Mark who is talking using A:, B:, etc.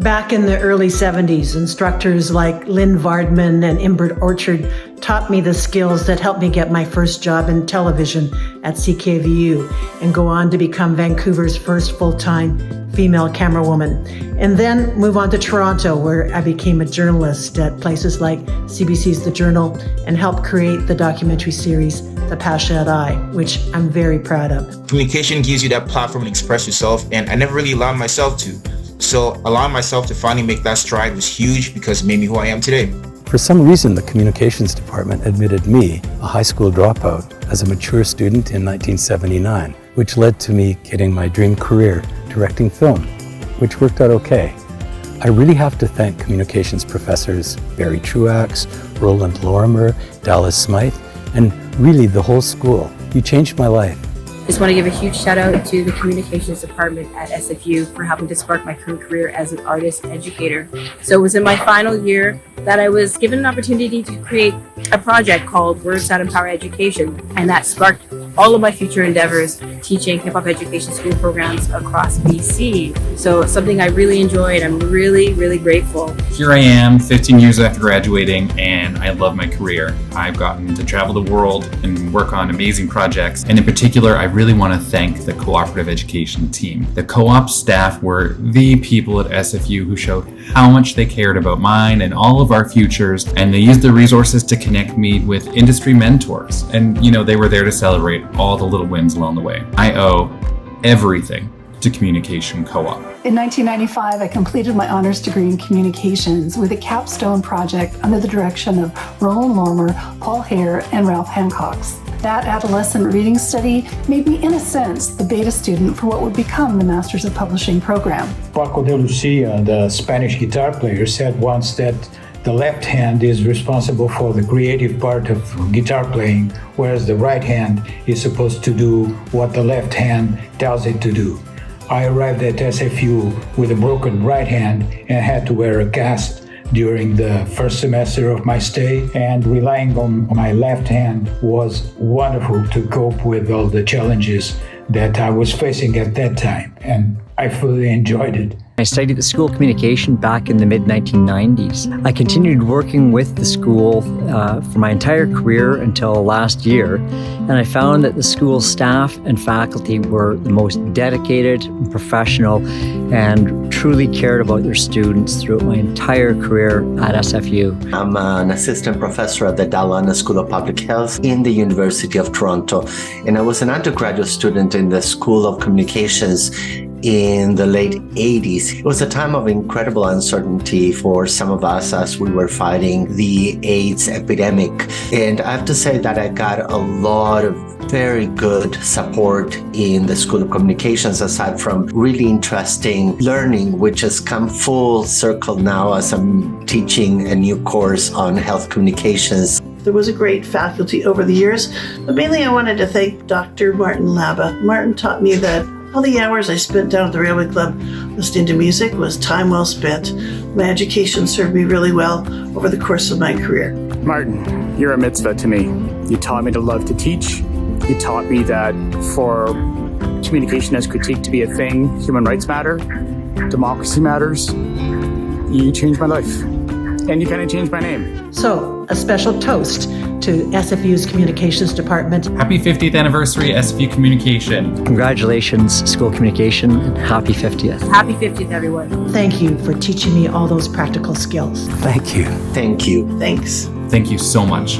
A: Back in the early 70s, instructors like Lynn Vardman and Imbert Orchard taught me the skills that helped me get my first job in television at CKVU and go on to become Vancouver's first full-time female camerawoman. And then move on to Toronto, where I became a journalist at places like CBC's The Journal and helped create the documentary series The Passionate Eye, which I'm very proud of.
B: Communication gives you that platform to express yourself, and I never really allowed myself to. So allowing myself to finally make that stride was huge because it made me who I am today.
C: For some reason, the communications department admitted me, a high school dropout, as a mature student in 1979, which led to me getting my dream career directing film, which worked out okay. I really have to thank communications professors Barry Truax, Roland Lorimer, Dallas Smythe, and really the whole school. You changed my life.
D: I just want to give a huge shout out to the communications department at SFU for helping to spark my current career as an artist educator. So it was in my final year that I was given an opportunity to create a project called Words That Empower Education, and that sparked all of my future endeavors teaching hip-hop education school programs across BC. So it's something I really enjoyed. I'm really, really grateful.
E: Here I am 15 years after graduating, and I love my career. I've gotten to travel the world and work on amazing projects, and in particular I really want to thank the cooperative education team. The co-op staff were the people at SFU who showed how much they cared about mine and all of our futures, and they used their resources to connect me with industry mentors. And they were there to celebrate all the little wins along the way. I owe everything to Communication Co-op.
F: In 1995, I completed my honors degree in communications with a capstone project under the direction of Roland Lorimer, Paul Hare, and Ralph Hancox. That adolescent reading study made me, in a sense, the beta student for what would become the Masters of Publishing program.
G: Paco de Lucia, the Spanish guitar player, said once that the left hand is responsible for the creative part of guitar playing, whereas the right hand is supposed to do what the left hand tells it to do. I arrived at SFU with a broken right hand and had to wear a cast during the first semester of my stay, and relying on my left hand was wonderful to cope with all the challenges that I was facing at that time, and I fully enjoyed it.
H: I studied the School of Communication back in the mid-1990s. I continued working with the school for my entire career until last year, and I found that the school staff and faculty were the most dedicated and professional and truly cared about their students throughout my entire career at SFU.
I: I'm an assistant professor at the Alumni School of Public Health in the University of Toronto, and I was an undergraduate student in the School of Communications in the late 80s. It was a time of incredible uncertainty for some of us as we were fighting the AIDS epidemic. And I have to say that I got a lot of very good support in the School of Communications, aside from really interesting learning, which has come full circle now as I'm teaching a new course on health communications.
J: There was a great faculty over the years, but mainly I wanted to thank Dr. Martin Laba. Martin taught me that all the hours I spent down at the Railway Club listening to music was time well spent. My education served me really well over the course of my career.
K: Martin, you're a mitzvah to me. You taught me to love to teach. You taught me that for communication as critique to be a thing, human rights matter, democracy matters. You changed my life. And you kind of changed my name.
A: So, a special toast to SFU's Communications Department.
E: Happy 50th anniversary, SFU Communication.
H: Congratulations, School Communication, and happy 50th.
D: Happy 50th, everyone.
A: Thank you for teaching me all those practical skills.
C: Thank you.
I: Thank you.
J: Thanks.
E: Thank you so much.